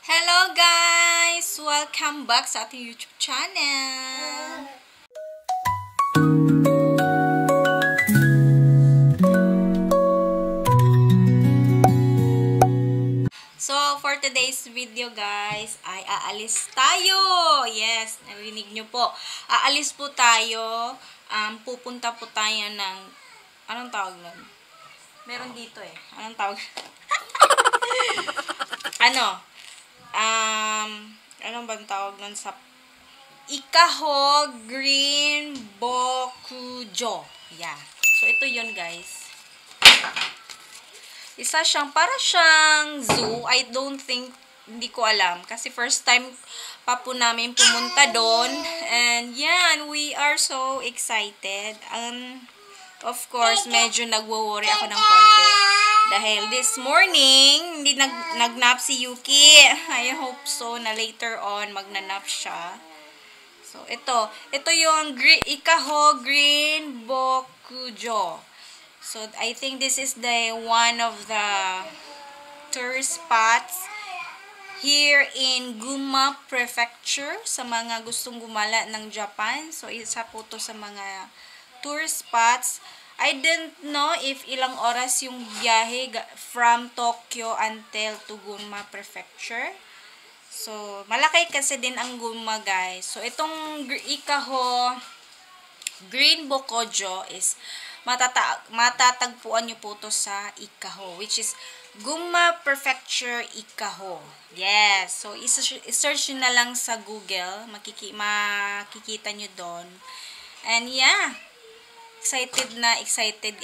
Hello guys! Welcome back sa ating YouTube channel! So, for today's video guys, ay aalis tayo! Yes, narinig nyo po. Aalis po tayo. Pupunta po tayo ng... Anong tawag nun? Meron dito eh. Anong tawag? Anong bang tawag nun sa Ikaho Green Bokujo. Yeah. So, ito yun guys. Isa siyang, para siyang zoo. I don't think, hindi ko alam. Kasi first time pa po namin pumunta doon. And yan, we are so excited. Of course, medyo nagwo-worry ako ng konti. Dahil this morning, hindi nag-nap si Yuki. I hope so na later on magna-nap siya. So, ito. Ito yung Ikaho Green Bokujo. So, I think this is the one of the tourist spots here in Gunma Prefecture. Sa mga gustong gumala ng Japan. So, isa po to sa mga tourist spots. I didn't know if ilang oras yung biyahe from Tokyo until to Gunma Prefecture. So, malaki kasi din ang Gunma, guys. So, itong Ikaho Green Bokujo is matatagpuan nyo po to sa Ikaho, which is Gunma Prefecture Ikaho. Yes. So, isearch nyo na lang sa Google. Makikita nyo doon. And yeah, excited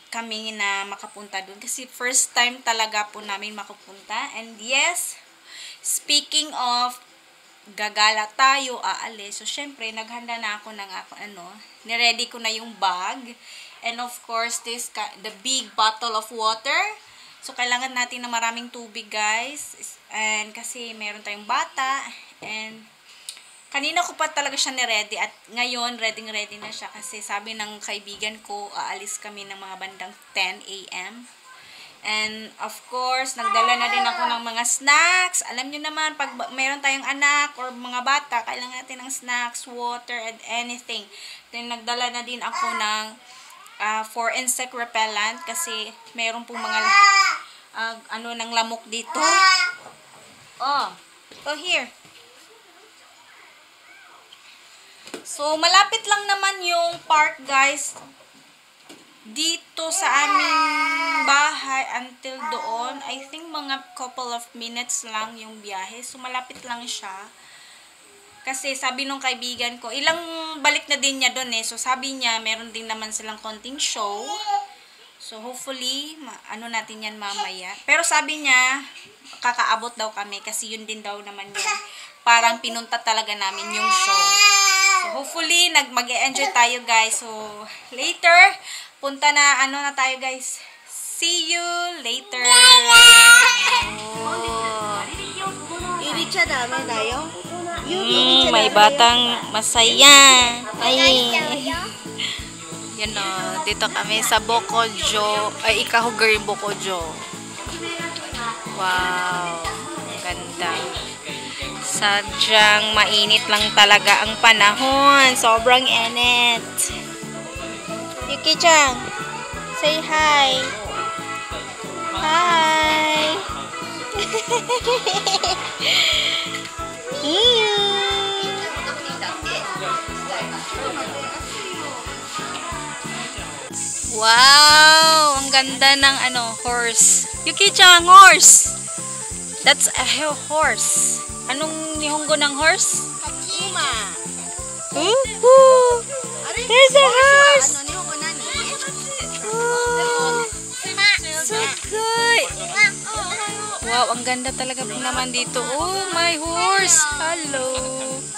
kami na makapunta doon. Kasi first time talaga po namin makapunta. And yes, speaking of gagala tayo, aalis. So, syempre, naghanda na ako ng niready ko na yung bag. And of course, the big bottle of water. So, kailangan natin na maraming tubig, guys. And kasi meron tayong bata. And kanina ko pa talaga siya niready at ngayon ready na siya kasi sabi ng kaibigan ko aalis kami ng mga bandang 10 AM. And of course, nagdala na din ako ng mga snacks. Alam niyo naman, pag mayroon tayong anak or mga bata, kailangan natin ng snacks, water, and anything. Then nagdala na din ako ng for insect repellent kasi mayroon pong mga ng lamok dito. Oh here. So, malapit lang naman yung park, guys, dito sa aming bahay until doon. I think mga couple of minutes lang yung biyahe. So, malapit lang siya. Kasi sabi nung kaibigan ko, ilang balik na din niya doon eh. So, sabi niya, meron din naman silang konting show. So, hopefully, natin yan mamaya. Pero sabi niya, kakaabot daw kami kasi yun din daw naman yun. Parang pinunta talaga namin yung show. So, hopefully, mag-e-enjoy tayo, guys. So, later, punta na, na tayo, guys. See you later. May batang masaya. Ay. Yan o. Dito kami sa Bokujo. Ay, Ikaho Green Bokujo. Wow. Ganda. Sadyang mainit lang talaga ang panahon. Sobrang init. Yuki-chan, say hi. Hi. Wow, ang ganda ng horse. Yuki-chan, horse. That's a horse. Anong nihongo ng horse? Kakuma. There's a horse. Oh, so good. Wow, ang ganda talaga po naman dito. Oh, my horse. Hello.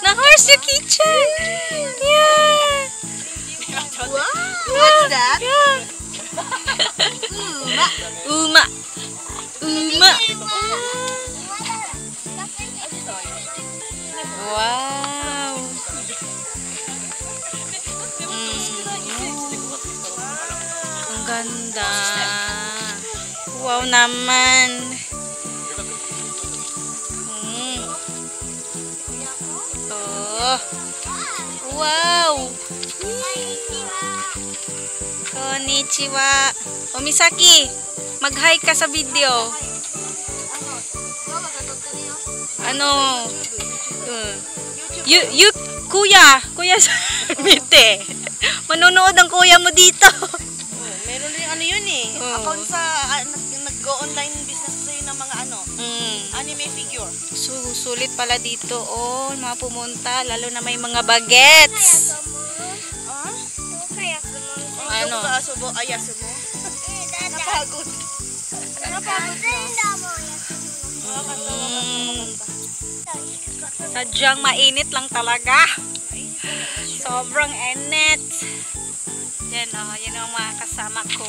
Na horse, Yuki-chan. Yeah. Wow. What's that? Yeah. Uma. Wow. Ang ganda. Wow naman. Oh. Wow. Konnichiwa. O Misaki, mag-hi ka sa video. Ano? Kuya sa Mite. Manonood ang kuya mo dito. Meron rin ano yun eh. Account sa nag-go-online business sa'yo ng mga anime figure. So, sulit pala dito. Oh, mga pumunta. Lalo na may mga bagets. Ano? Asubo, ayaso mo. Napagod. Napagod na. Sadyang mainit lang talaga. Sobrang init. Yan o, yan ang mga kasama ko.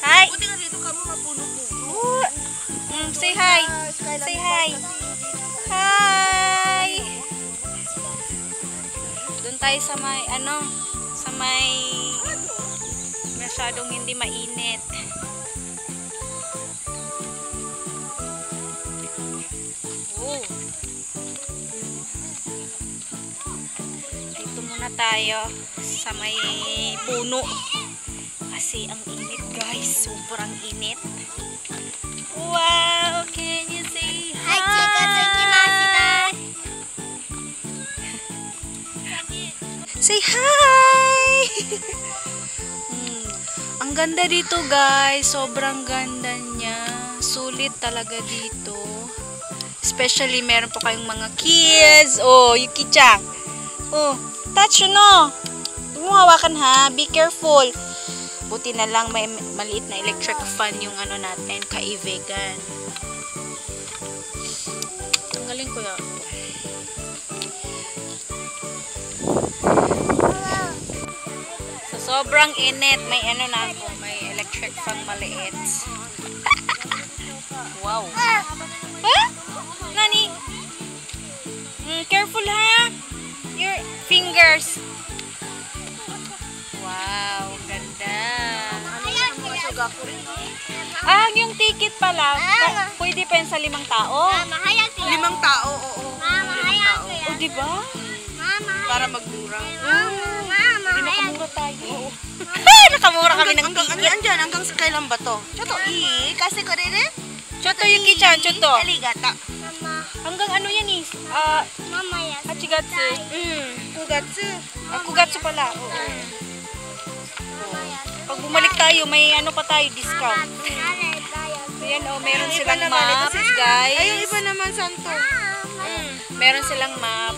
Hi! Buti nga dito kamo mapuno-puno. Say hi! Say hi! Hi! Doon tayo sa may, sa may masyadong hindi mainit. Oh. Dito muna tayo sa may puno. Kasi ang init guys, sobrang init. Wow, can you say hi? Say hi! Ang ganda dito guys, sobrang ganda niya. Sulit talaga dito. Especially meron po kayong mga kids. Oh, Yuki-chan. Oh, touch no. Huwag mo hawakan ha. Be careful. Buti na lang may maliit na electric fan yung natin, kaibigan. Tanggalin ko yan. So, sobrang init. May na ako. May electric fan maliit. Wow. Huh? Nani? Careful ha. Your fingers. Wow, ganda. Yung ticket pala, pwede pa yun sa 5 tao? 5 tao, oo. 5 tao. O, diba? Para magmura. Hindi nakamura tayo. Nakamura kami ng ticket. Hanggang sa kailan ba to? Choto, kasi ko rin eh. Choto Yuki-chan, choto. Aligata. Hanggang yan eh. Hachigatsu. Kugatsu. Kugatsu pala. Pag bumalik tayo, may pa tayo, discount. Ayan meron silang maps, guys. Ay, yung iba naman, Santo. Meron silang map.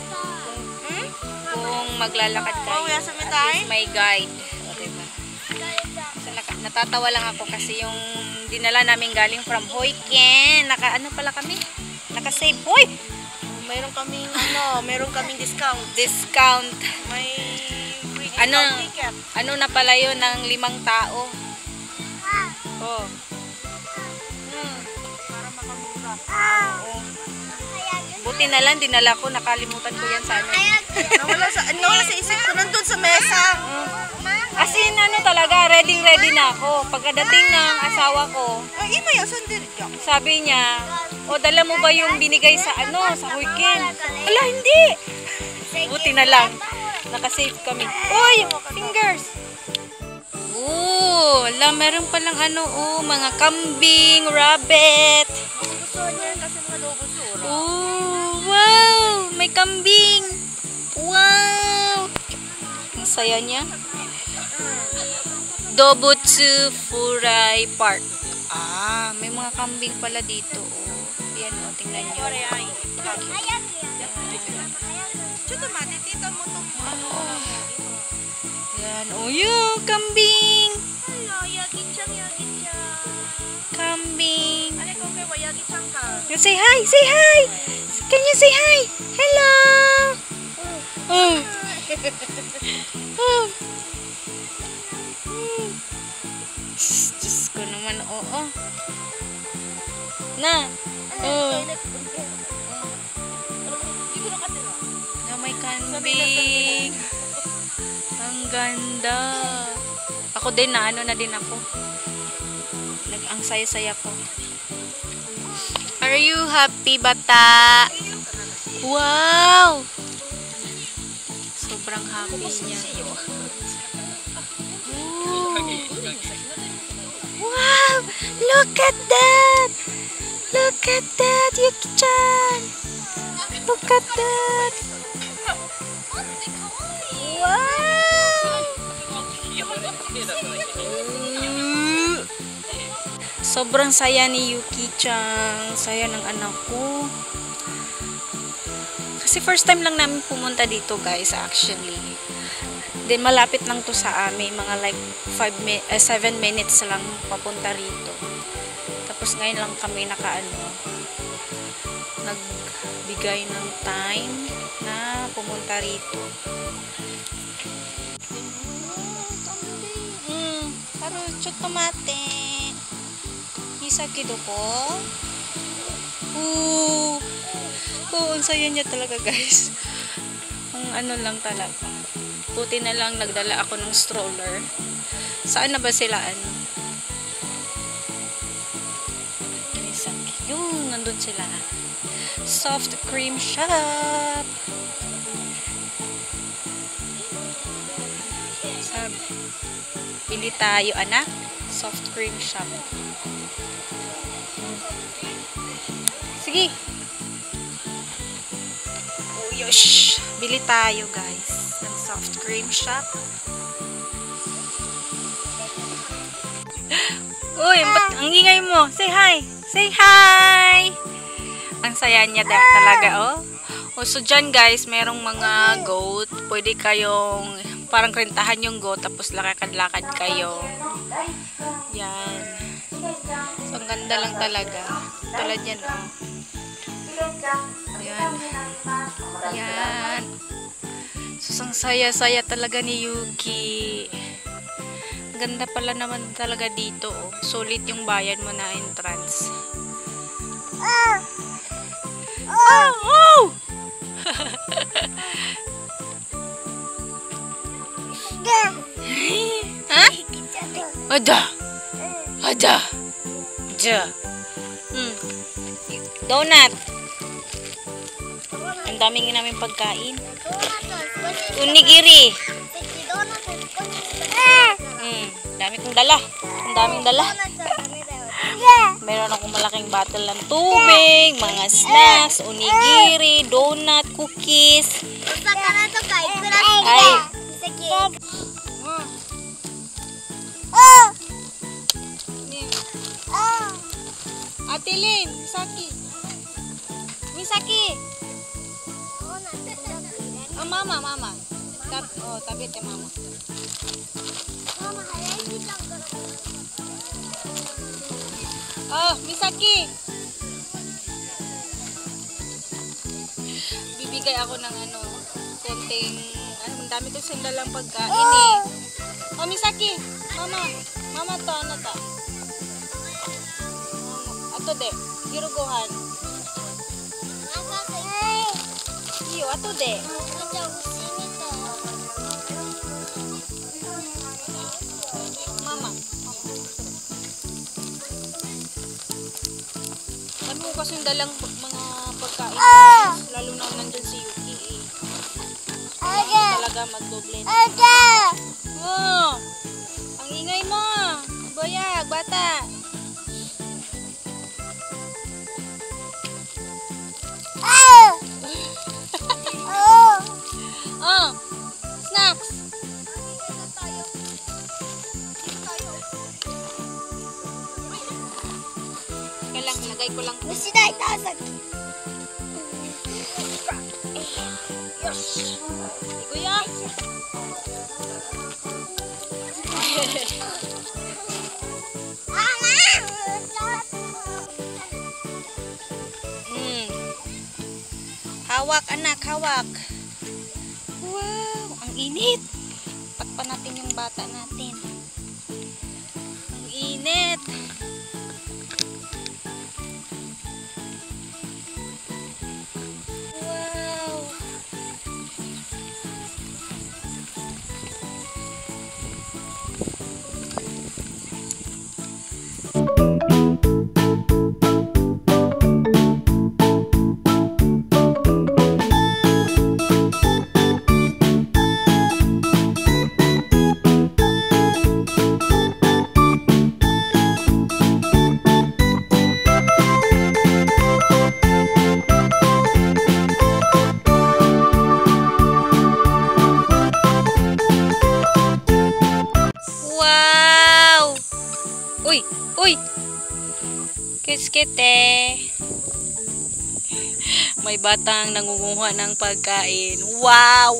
Kung maglalakad tayo, at least may guide. O, diba? So, natatawa lang ako kasi yung dinala namin galing from Hoiken. Pala kami? Naka-save. Hoy! Meron kaming discount. Discount. May free discount ticket. Na pala yun ng 5 tao. Oh. Para makamura. Oo. Buti na lang, dinala ko. Nakalimutan ko yan sa Nawala sa isip ko. Nandun sa mesa. As in, talaga, ready na ako. Pagkadating ng asawa ko, Ay, imaya, sandali ka. sabi niya, dala mo ba yung binigay sa sa Hoiken? Wala, hindi. Buti na lang. Nakasave kami. Uy, fingers. Meron palang mga kambing, rabbit. Wow, may kambing. Wow. Ang saya niya. Dobutsu Furai Park. May mga kambing pala dito. Yan tingnan niyo. Chuto, matitita mo to. Yan, yung kambing. Kambing. Say hi, say hi. Can you say hi? Hello. Diyos ko naman, oo. Na. May kambing. Ang ganda. Ako din na din ako. Ang saya-saya ko. Are you happy, bata? Wow! Sobrang happy niya. Wow! Look at that! Look at that, Yuki-chan! Look at that! Wow! Sobrang saya ni Yuki-chan. Saya ng anak ko. Kasi first time lang namin pumunta dito, guys, actually. Then malapit lang to sa amin, mga like 7 minutes lang papunta rito. Tapos ngayon lang kami nagbigay ng time na pumunta rito. Karucho tomate. Isaki doko? Ang saya niya talaga, guys. Ang ano lang talaga. Buti na lang nagdala ako ng stroller. Saan na ba sila yung nandun sila. Soft cream shop. Sabi, pili tayo, anak. Soft cream shop. Sige. Oh, yosh. Bili tayo, guys. Ng soft cream shop. Uy, ba't ang ingay mo? Say hi! Say hi! Ang saya niya talaga, oh. So, dyan, guys, merong mga goat. Pwede kayong parang rentahan yung goat, tapos lakad-lakad kayo. Yan. So, ang ganda lang talaga. Tulad yan, oh. Ayan. Ayan. So, ang saya-saya talaga ni Yuki. Ganda pala naman talaga dito, oh. Sulit yung bayan mo na entrance. Oh! Ha? Ada. Ada. Ja. Donut. Ang daming namin pagkain. Unigiri. Dami kong dala. Ang daming dala. Meron akong malaking bottle ng tubig, mga snacks, onigiri, donut, cookies. Ay. Ate Lynn, Misaki. Misaki. Oh, mama. Tabi te mama. Oh, Misaki. Bibigay ako ng konting, ang dami ko sandalang pagkain eh. Oh, Misaki. Mama to, ano to? Ato de, giruguhan. Iyo, ato de. Mama. Ano kasi dalang mga pagkain, lalo na nandun si Yuki eh. Talaga magdoble na. Oh, ang ingay mo. Boyag, bata. Oh, snacks. Kailang lagay ko lang. Kuya. Hawak, anak, hawak. Wow, ang init. Takpan natin yung bata natin. Ang init. Kitskite. May batang nangunguha ng pagkain. Wow!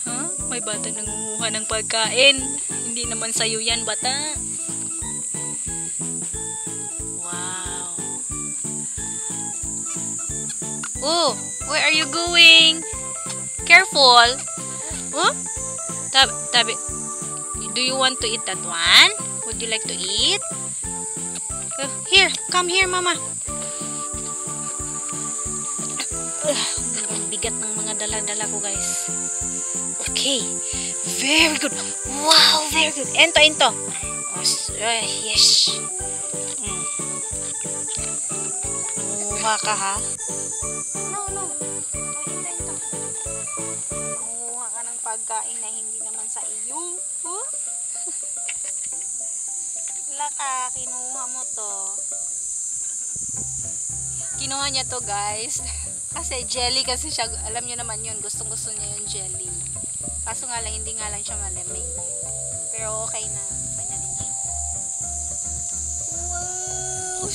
Huh? May batang nangunguha ng pagkain. Hindi naman sa'yo yan, bata. Wow. Oh, where are you going? Careful. Oh? Tabi. Do you want to eat that one? Would you like to eat? Here, come here, mama. Ang bigat ng mga dala-dala ko, guys. Okay. Very good. Wow, very good. Ento. Oh, yes. Nangunguha ka, ha? No. Ento. Nangunguha ka ng pagkain na hindi naman sa iyo. Huh? Wala ka, kinuha mo to. Kinuha niya to, guys. Kasi jelly kasi siya, alam niyo naman yun, gustong-gusto niya yung jelly. Kaso nga lang, hindi nga lang siya malamig. Pero okay na. Okay na din siya. Wow!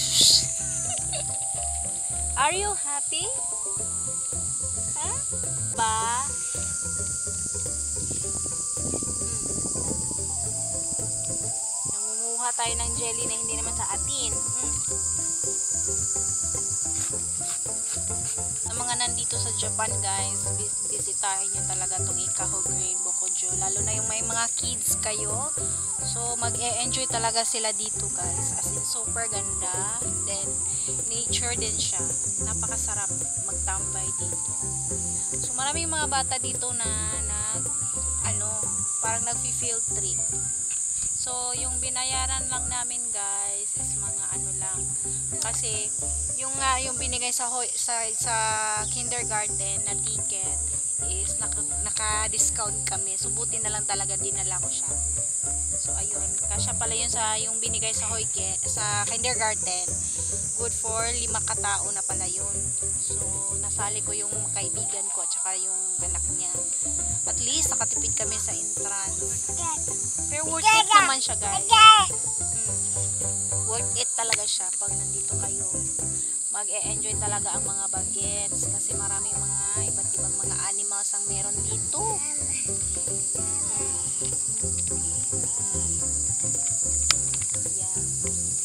Are you happy? Huh? Ba? Nangunguha tayo ng jelly na hindi naman sa atin. Mga nandito sa Japan, guys, bisitahin nyo talaga itong Ikaho Green Bokujo, lalo na yung may mga kids kayo, so mag-e-enjoy talaga sila dito, guys, as in super ganda, then nature din siya, napakasarap magtambay dito. So maraming mga bata dito na parang nag-field trip. So yung binayaran lang namin, guys, is mga lang, kasi yung binigay sa kindergarten na ticket is naka-discount kami. So buti na lang talaga dinala ko siya. So ayun, kasya pala yun sa yung binigay sa kindergarten. Good for 5 katao na pala yun. So nasali ko yung kaibigan ko at saka yung anak niya. At least nakatipid kami sa entrance. Pero worth it naman siya, guys. Worth it talaga siya pag nandito kayo. Mag-e-enjoy talaga ang mga bagets kasi maraming mga iba't ibang mga animals ang meron dito. Yan.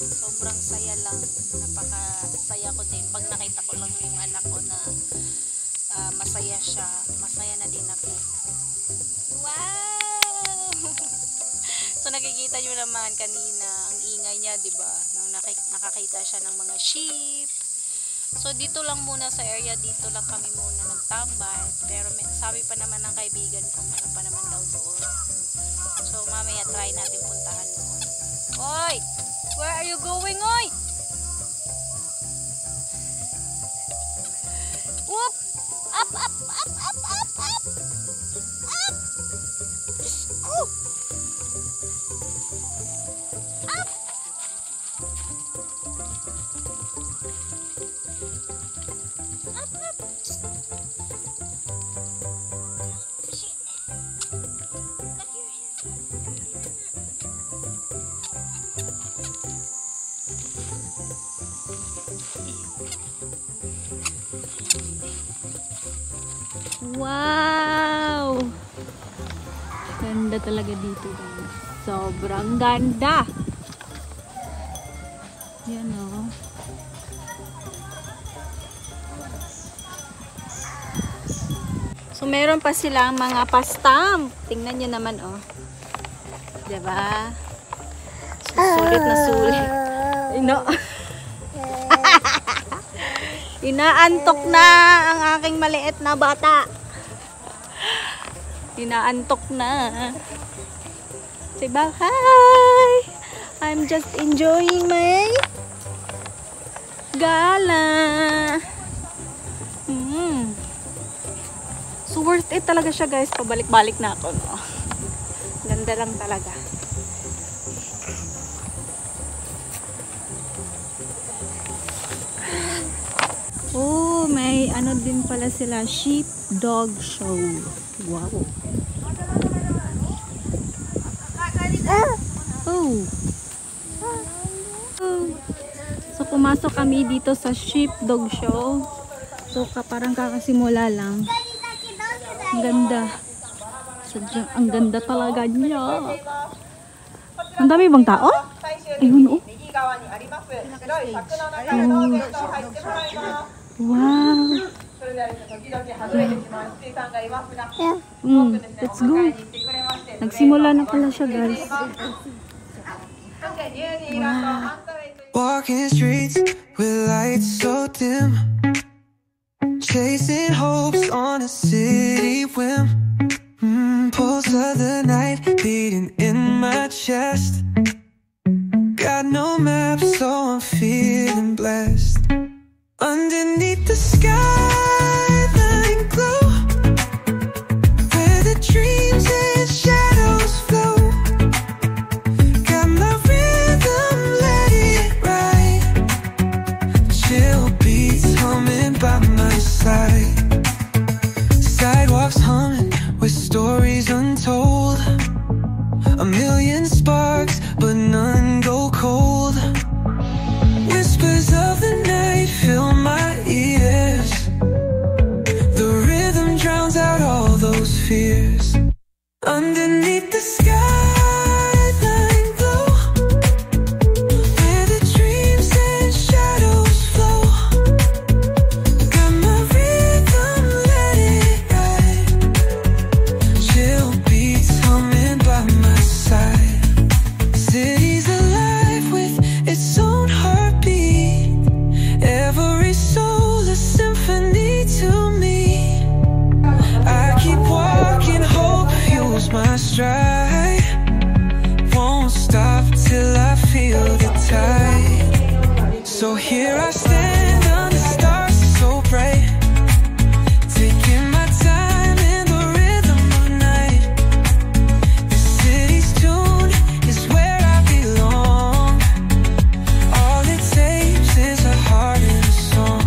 Sobrang saya lang. Napaka-saya ko din. Pag nakita ko lang yung anak ko na masaya siya, masaya na din ako. Wow! So nakikita nyo naman kanina ang ingay niya, 'di ba? Nang nakakita siya ng mga sheep. So dito lang muna sa area dito lang kami muna nagtambay, pero sabi pa naman ng kaibigan ko meron pa naman daw doon. So mamaya try natin puntahan doon. Oy! Where are you going, oy? Whoop! Up! Just go! Wow! Ganda talaga dito, guys. Sobrang ganda! Yan, oh. So, meron pa silang mga pastamp. Tingnan nyo naman, oh. Diba? So, sulit na sulit. Inaantok na ang aking maliit na bata. Inaantok na. Say bye. Hi! I'm just enjoying my gala. So worth it talaga siya, guys. Pabalik-balik na ako, no? Ganda lang talaga. Oh, may ano din pala sila, sheep dog show. Wow. Oh. pumasok kami dito sa Sheepdog Show. So, parang kakasimula lang. Ang ganda. Sadyang ang ganda talaga niya. Ang dami bang tao? Ayun, oh. Wow. Let's go. Nagsimula na pala siya, guys. Wow. Walking streets with lights so dim, chasing hopes on a city whim. Pulse of the night beating in my chest. Got no map, so I'm feeling blessed. Underneath the skyline glow, where the dreams and shadows flow. Got my rhythm, let it ride. Chill beats humming by my side. Sidewalks humming with stories untold. A million sparks, but none go cold. Whispers of the night fill my ears. The rhythm drowns out all those fears. Underneath the skyline glow, where the dreams and shadows flow. Got my rhythm, let it ride. Chill beats humming by my side. City's alive with its own heartbeat. Every soul a symphony to me. I keep walking, hope fuels my stride. Won't stop till I feel the tide. So here I stand under stars so bright, taking my time in the rhythm of night. The city's tune is where I belong. All it takes is a heart and a song.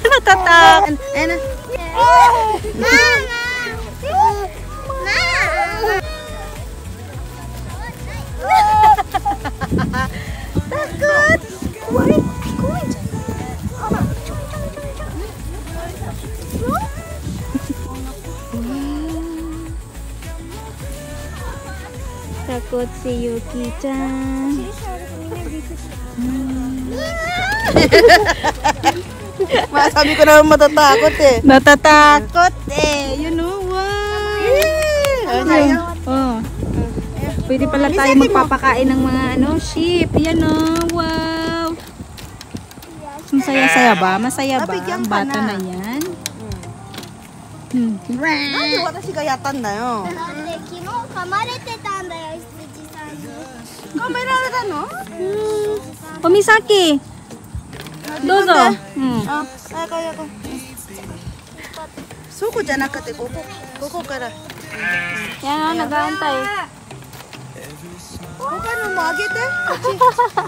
Natatak. Takut. Takot si Yuki-chan. Masabi ko na matatakot eh. Natatakot eh. You know what? Oh. Pwede pala tayo magpapakain ng mga sheep. Yan oh. Wow. Masaya-saya ba? Masaya ba? Nabigyan Ang ka bata na. na yan. Nadi watashi ga yattaんだよ。噛まれてたんだよ、羊さんに。噛められたの？ Pomisaki. Dozo. Ah, kaya ko. Suko じゃなくてここから。 Yan oh, nag-aantay. 他のもあげて。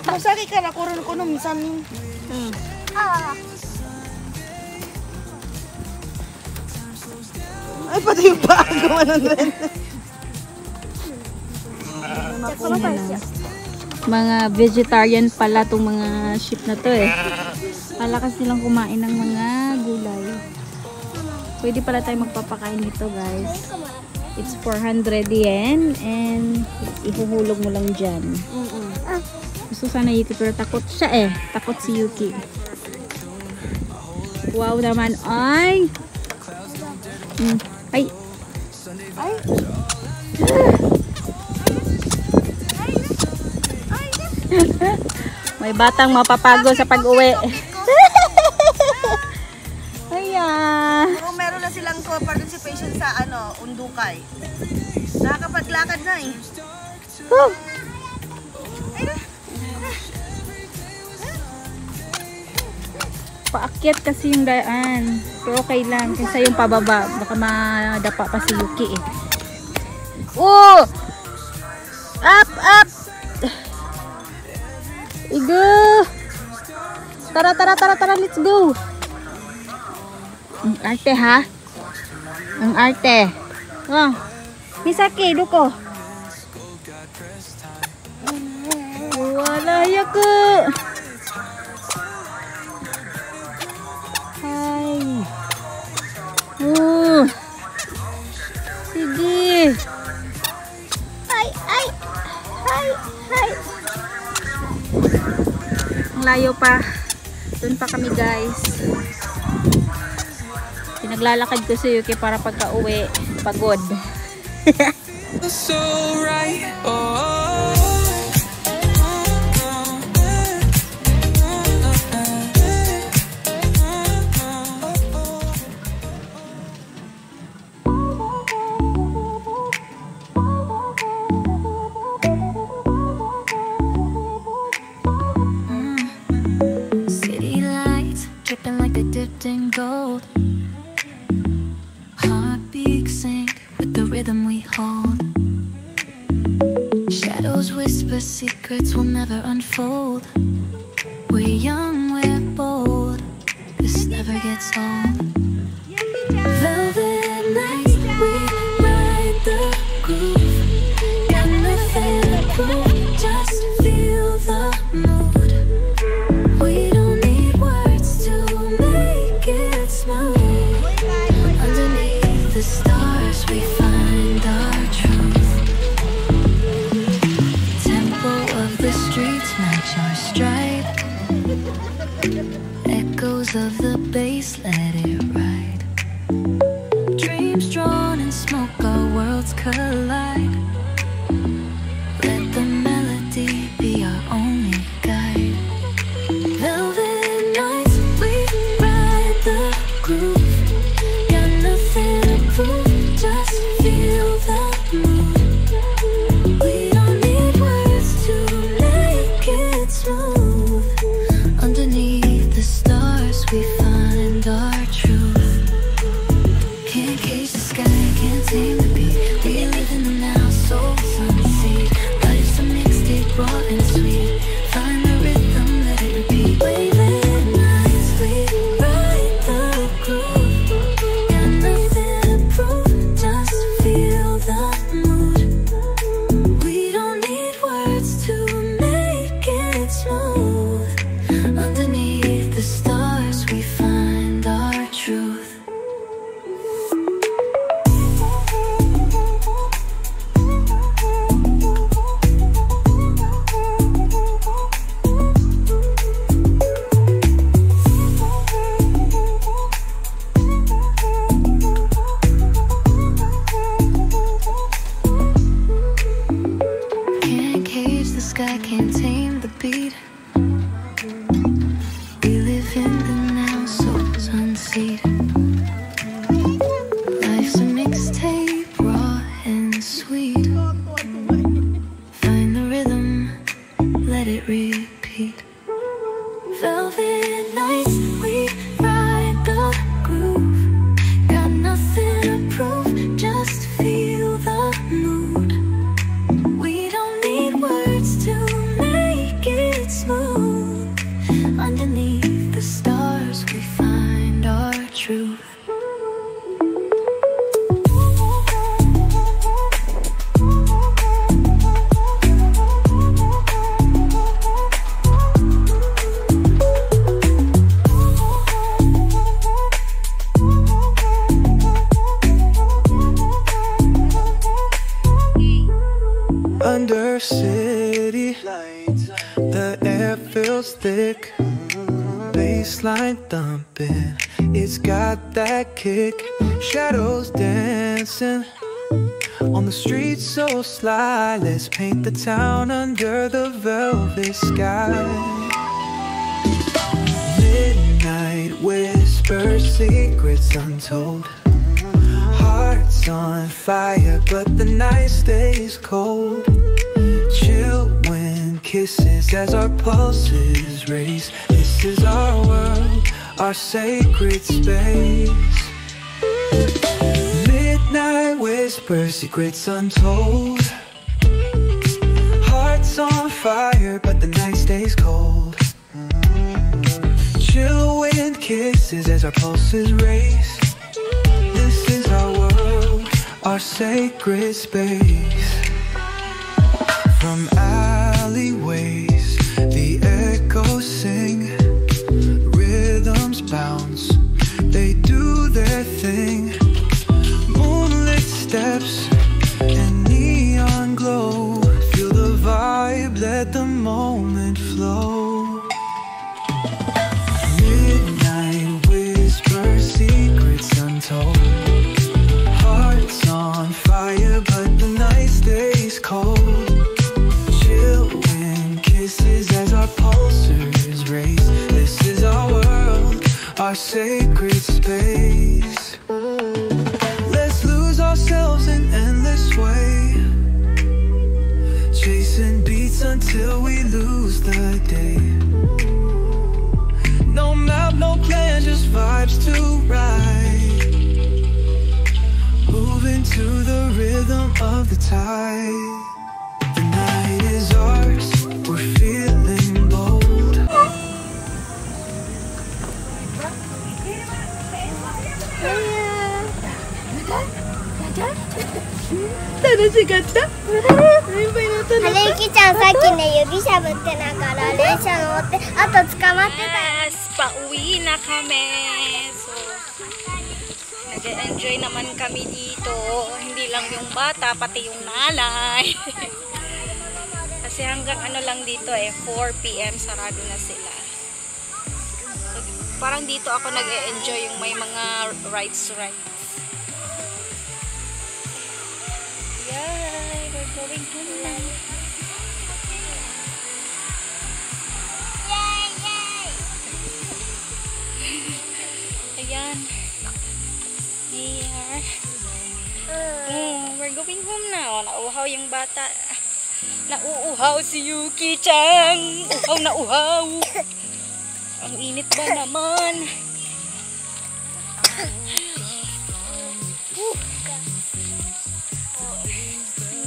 もうさっきからこの3人。ああ。 Ay, pati yung paa gumanon rin. Mga vegetarian pala tong mga sheep na to eh. Malakas nilang kumain ng mga gulay. Pwede pala tayo magpapakain nito, guys. It's 400 yen and ihuhulog mo lang dyan. Gusto sana Yuki pero takot siya eh. Takot si Yuki. Wow naman. Ay! Ay! Ay! May batang mapapago sa pag-uwi. Ayan. Pero meron na silang participation sa Undukay. Nakakapaglakad na eh. Woo! Paakyat kasi yung daan. Pero okay lang. Kaysa yung pababa. Baka madapa pa si Yuki eh. Oh! Up! Up! Igo! Tara, tara, tara, tara. Let's go! Ang arte ha? Ang arte. Misaki, duko. Wala ya ke. Hai. Sige. Hai. Ang layo pa. Doon pa kami, guys. Pinaglalakad ko si Yuki para pagka-uwi pagod. So right, oh. City lights dripping like they dipped in gold. Heartbeat sync with the rhythm we hold. Shadows whisper secrets will never unfold. We're young, we're bold. This never gets old. Velvet nights, we ride the groove. Got nothing to prove, just feel the mood. We don't need words to make it smooth. Underneath the stars we find our truth. Tempo of the streets match our stride. Echoes of the bass let it ride. Dreams drawn in smoke, our worlds collide. Let the melody be our only guide. Velvet nights, we ride the groove. Got nothing to prove, just feel the mood. We don't need words to make it smooth. Underneath the stars we find our truth. Can't cage the sky, can't tame the beat. We live in the now, soul sunseed. Life's a mixtape, raw and sweet. Find the rhythm, let it repeat. Waving nights, we ride the groove. Got nothing to prove, just feel the mood. We don't need words to make it smooth. Underneath the stars we find our truth. Can't cage the sky, can't tame the beat. We live in the now, souls unseated. Life's a mixtape, raw and sweet. Find the rhythm, let it repeat. Velvet nights, we ride the groove. Got nothing to prove, just feel the mood. We don't need words to make it smooth. Underneath the stars we find our truth. Under city lights, the air feels thick. Bassline thumping, it's got that kick. Shadows dancing on the streets so sly. Let's paint the town under the velvet sky. Midnight whispers, secrets untold. Hearts on fire, but the night stays cold. Chill wind kisses as our pulses race. This is our world, our sacred space. Midnight whispers, secrets untold. Hearts on fire, but the night stays cold. Chill wind kisses as our pulses race. This is our world, our our sacred space. From alleyways, the echoes sing, rhythms bounce, they do their thing. Moonlit steps and neon glow, feel the vibe, let the moment flow. Midnight whispers, secrets untold, hearts on fire but the night stays cold. Chill wind kisses as our pulses race. This is our world, our sacred space. Let's lose ourselves in endless way, chasing beats until we lose the day. No map, no plan, just vibes to ride, moving to the rhythm of the tide. The night is ours, we're feeling bold.はるきちゃんさっきね指しゃぶってながら電車乗ってあと捕まってたよ。 Yes, pauwi na kami. So, nag-enjoy naman kami dito. Hindi lang yung bata, pati yung nanay. Kasi hanggang ano lang dito 4 PM sarado na sila. So, parang dito ako nag-enjoy yung may mga rides. Yay, we're going home na. Ayan. Here. We're going home na. O, nauuhaw yung bata. Nauuhaw si Yuki-chan. Uhaw na uhaw. Ang init ba naman?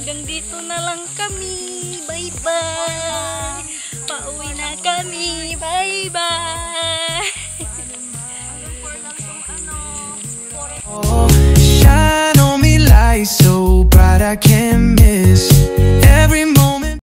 Hanggang dito na lang kami. Bye-bye. Pauwi na kami. Bye-bye. Oh, shine on me light so bright I can't miss